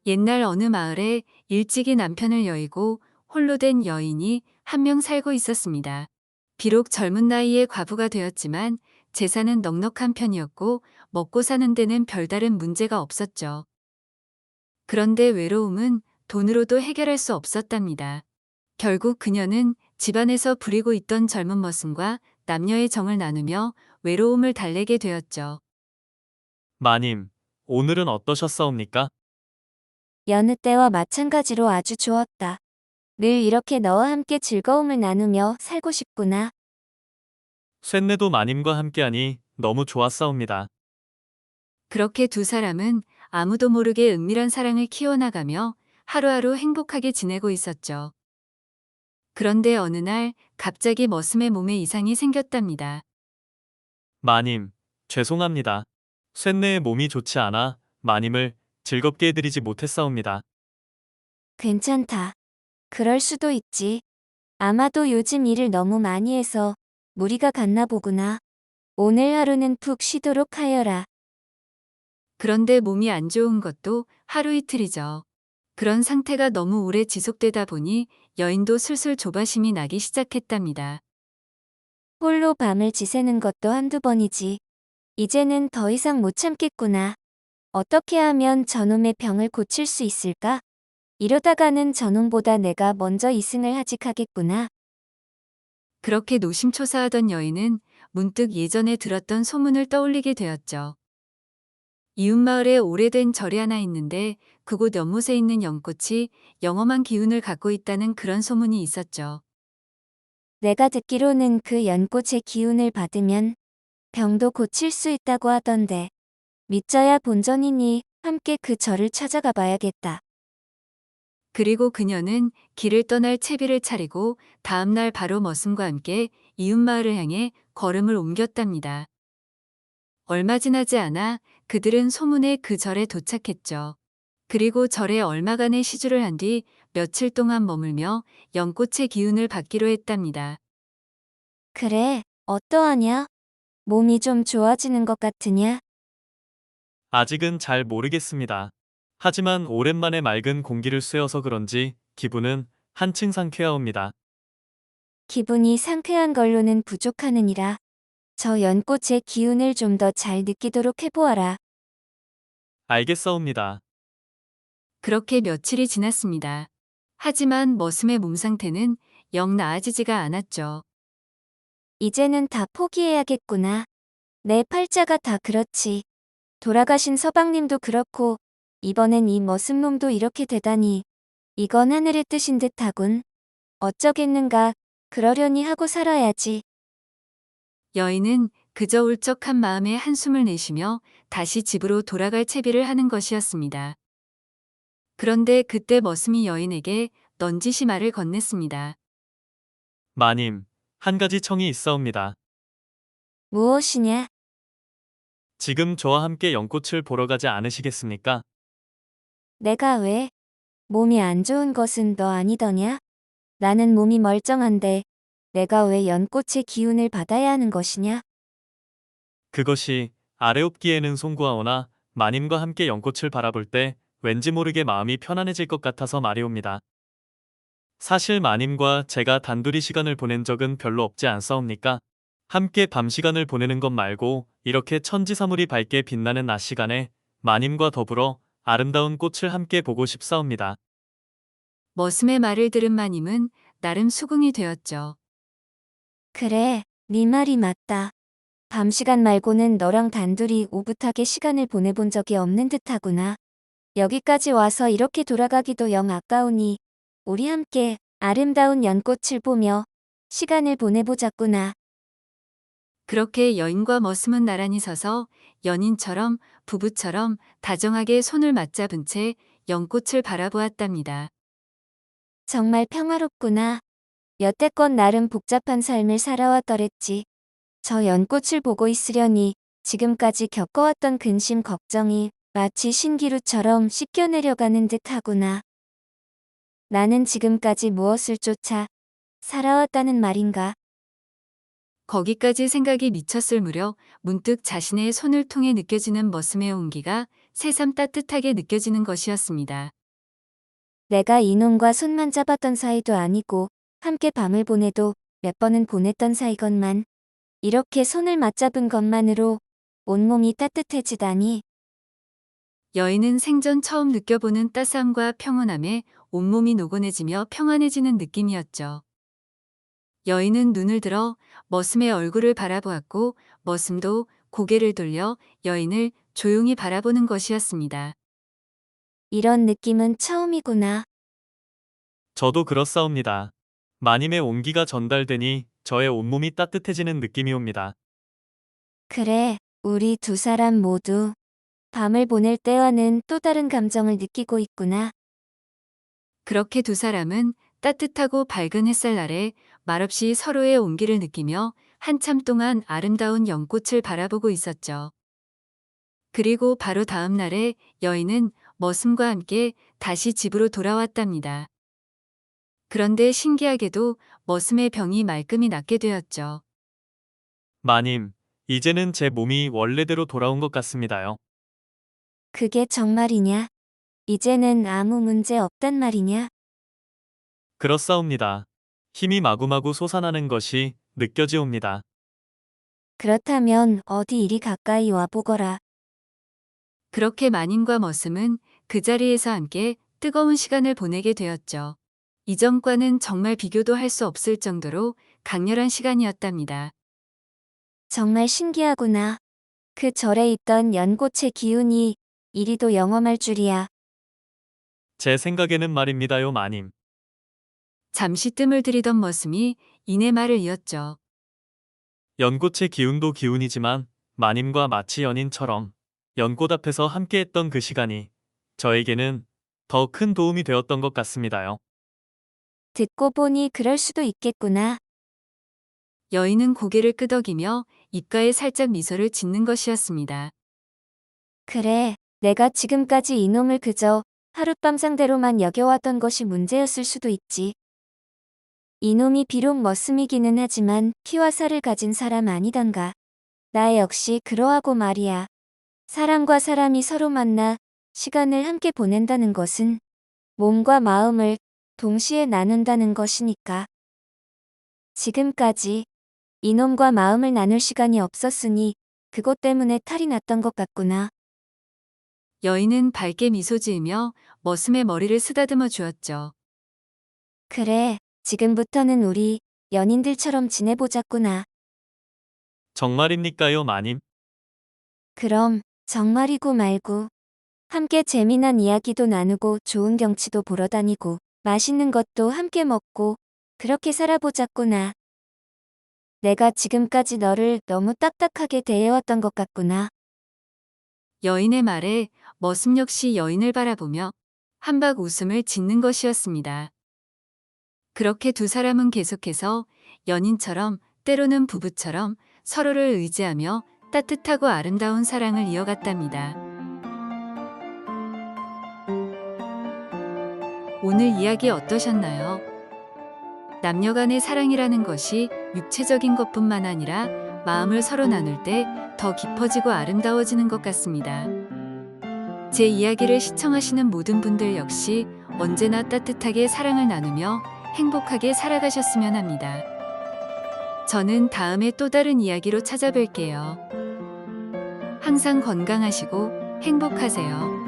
옛날 어느 마을에 일찍이 남편을 여의고 홀로 된 여인이 한 명 살고 있었습니다. 비록 젊은 나이에 과부가 되었지만 재산은 넉넉한 편이었고 먹고 사는 데는 별다른 문제가 없었죠. 그런데 외로움은 돈으로도 해결할 수 없었답니다. 결국 그녀는 집안에서 부리고 있던 젊은 머슴과 남녀의 정을 나누며 외로움을 달래게 되었죠. 마님, 오늘은 어떠셨사옵니까? 여느 때와 마찬가지로 아주 좋았다. 늘 이렇게 너와 함께 즐거움을 나누며 살고 싶구나. 쇳내도 마님과 함께하니 너무 좋았사옵니다. 그렇게 두 사람은 아무도 모르게 은밀한 사랑을 키워나가며 하루하루 행복하게 지내고 있었죠. 그런데 어느 날 갑자기 머슴의 몸에 이상이 생겼답니다. 마님, 죄송합니다. 쇳내의 몸이 좋지 않아 마님을 즐겁게 해드리지 못했사옵니다. 괜찮다. 그럴 수도 있지. 아마도 요즘 일을 너무 많이 해서 무리가 갔나 보구나. 오늘 하루는 푹 쉬도록 하여라. 그런데 몸이 안 좋은 것도 하루 이틀이죠. 그런 상태가 너무 오래 지속되다 보니 여인도 슬슬 조바심이 나기 시작했답니다. 홀로 밤을 지새는 것도 한두 번이지. 이제는 더 이상 못 참겠구나. 어떻게 하면 저놈의 병을 고칠 수 있을까? 이러다가는 저놈보다 내가 먼저 이승을 하직하겠구나. 그렇게 노심초사하던 여인은 문득 예전에 들었던 소문을 떠올리게 되었죠. 이웃마을에 오래된 절이 하나 있는데 그곳 연못에 있는 연꽃이 영험한 기운을 갖고 있다는 그런 소문이 있었죠. 내가 듣기로는 그 연꽃의 기운을 받으면 병도 고칠 수 있다고 하던데 믿져야 본전이니 함께 그 절을 찾아가 봐야겠다. 그리고 그녀는 길을 떠날 채비를 차리고 다음날 바로 머슴과 함께 이웃마을을 향해 걸음을 옮겼답니다. 얼마 지나지 않아 그들은 소문의 그 절에 도착했죠. 그리고 절에 얼마간의 시주를 한 뒤 며칠 동안 머물며 연꽃의 기운을 받기로 했답니다. 그래, 어떠하냐? 몸이 좀 좋아지는 것 같으냐? 아직은 잘 모르겠습니다. 하지만 오랜만에 맑은 공기를 쐬어서 그런지 기분은 한층 상쾌하옵니다. 기분이 상쾌한 걸로는 부족하느니라. 저 연꽃의 기운을 좀 더 잘 느끼도록 해보아라. 알겠사옵니다. 그렇게 며칠이 지났습니다. 하지만 머슴의 몸 상태는 영 나아지지가 않았죠. 이제는 다 포기해야겠구나. 내 팔자가 다 그렇지. 돌아가신 서방님도 그렇고 이번엔 이 머슴놈도 이렇게 되다니. 이건 하늘의 뜻인 듯하군. 어쩌겠는가. 그러려니 하고 살아야지. 여인은 그저 울적한 마음에 한숨을 내쉬며 다시 집으로 돌아갈 채비를 하는 것이었습니다. 그런데 그때 머슴이 여인에게 넌지시 말을 건넸습니다. 마님, 한 가지 청이 있사옵니다. 무엇이냐? 지금 저와 함께 연꽃을 보러 가지 않으시겠습니까? 내가 왜? 몸이 안 좋은 것은 너 아니더냐? 나는 몸이 멀쩡한데 내가 왜 연꽃의 기운을 받아야 하는 것이냐? 그것이 아래옵기에는 송구하오나 마님과 함께 연꽃을 바라볼 때 왠지 모르게 마음이 편안해질 것 같아서 말이옵니다. 사실 마님과 제가 단둘이 시간을 보낸 적은 별로 없지 않사옵니까? 함께 밤 시간을 보내는 것 말고 이렇게 천지사물이 밝게 빛나는 낮 시간에 마님과 더불어 아름다운 꽃을 함께 보고 싶사옵니다. 머슴의 말을 들은 마님은 나름 수긍이 되었죠. 그래, 네 말이 맞다. 밤 시간 말고는 너랑 단둘이 오붓하게 시간을 보내본 적이 없는 듯하구나. 여기까지 와서 이렇게 돌아가기도 영 아까우니 우리 함께 아름다운 연꽃을 보며 시간을 보내보자꾸나. 그렇게 여인과 머슴은 나란히 서서 연인처럼 부부처럼 다정하게 손을 맞잡은 채 연꽃을 바라보았답니다. 정말 평화롭구나. 여태껏 나름 복잡한 삶을 살아왔더랬지. 저 연꽃을 보고 있으려니 지금까지 겪어왔던 근심 걱정이 마치 신기루처럼 씻겨 내려가는 듯하구나. 나는 지금까지 무엇을 쫓아 살아왔다는 말인가? 거기까지 생각이 미쳤을 무렵 문득 자신의 손을 통해 느껴지는 머슴의 온기가 새삼 따뜻하게 느껴지는 것이었습니다. 내가 이놈과 손만 잡았던 사이도 아니고 함께 밤을 보내도 몇 번은 보냈던 사이건만 이렇게 손을 맞잡은 것만으로 온몸이 따뜻해지다니. 여인은 생전 처음 느껴보는 따스함과 평온함에 온몸이 노곤해지며 평안해지는 느낌이었죠. 여인은 눈을 들어 머슴의 얼굴을 바라보았고 머슴도 고개를 돌려 여인을 조용히 바라보는 것이었습니다. 이런 느낌은 처음이구나. 저도 그렇사옵니다. 마님의 온기가 전달되니 저의 온몸이 따뜻해지는 느낌이 옵니다. 그래, 우리 두 사람 모두 밤을 보낼 때와는 또 다른 감정을 느끼고 있구나. 그렇게 두 사람은 따뜻하고 밝은 햇살 아래 말없이 서로의 온기를 느끼며 한참 동안 아름다운 연꽃을 바라보고 있었죠. 그리고 바로 다음 날에 여인은 머슴과 함께 다시 집으로 돌아왔답니다. 그런데 신기하게도 머슴의 병이 말끔히 낫게 되었죠. 마님, 이제는 제 몸이 원래대로 돌아온 것 같습니다요. 그게 정말이냐? 이제는 아무 문제 없단 말이냐? 그렇사옵니다. 힘이 마구마구 솟아나는 것이 느껴지옵니다. 그렇다면 어디 이리 가까이 와보거라. 그렇게 마님과 머슴은 그 자리에서 함께 뜨거운 시간을 보내게 되었죠. 이전과는 정말 비교도 할 수 없을 정도로 강렬한 시간이었답니다. 정말 신기하구나. 그 절에 있던 연꽃의 기운이 이리도 영험할 줄이야. 제 생각에는 말입니다요, 마님. 잠시 뜸을 들이던 머슴이 이내 말을 이었죠. 연꽃의 기운도 기운이지만 마님과 마치 연인처럼 연꽃 앞에서 함께했던 그 시간이 저에게는 더 큰 도움이 되었던 것 같습니다요. 듣고 보니 그럴 수도 있겠구나. 여인은 고개를 끄덕이며 입가에 살짝 미소를 짓는 것이었습니다. 그래, 내가 지금까지 이놈을 그저 하룻밤 상대로만 여겨왔던 것이 문제였을 수도 있지. 이놈이 비록 머슴이기는 하지만 피와 살을 가진 사람 아니던가. 나 역시 그러하고 말이야. 사람과 사람이 서로 만나 시간을 함께 보낸다는 것은 몸과 마음을 동시에 나눈다는 것이니까. 지금까지 이놈과 마음을 나눌 시간이 없었으니 그것 때문에 탈이 났던 것 같구나. 여인은 밝게 미소 지으며 머슴의 머리를 쓰다듬어 주었죠. 그래, 지금부터는 우리 연인들처럼 지내보자꾸나. 정말입니까요, 마님? 그럼 정말이고 말고 함께 재미난 이야기도 나누고 좋은 경치도 보러 다니고 맛있는 것도 함께 먹고 그렇게 살아보자꾸나. 내가 지금까지 너를 너무 딱딱하게 대해왔던 것 같구나. 여인의 말에 머슴 역시 여인을 바라보며 한박 웃음을 짓는 것이었습니다. 그렇게 두 사람은 계속해서 연인처럼 때로는 부부처럼 서로를 의지하며 따뜻하고 아름다운 사랑을 이어갔답니다. 오늘 이야기 어떠셨나요? 남녀 간의 사랑이라는 것이 육체적인 것뿐만 아니라 마음을 서로 나눌 때 더 깊어지고 아름다워지는 것 같습니다. 제 이야기를 시청하시는 모든 분들 역시 언제나 따뜻하게 사랑을 나누며 행복하게 살아가셨으면 합니다. 저는 다음에 또 다른 이야기로 찾아뵐게요. 항상 건강하시고 행복하세요.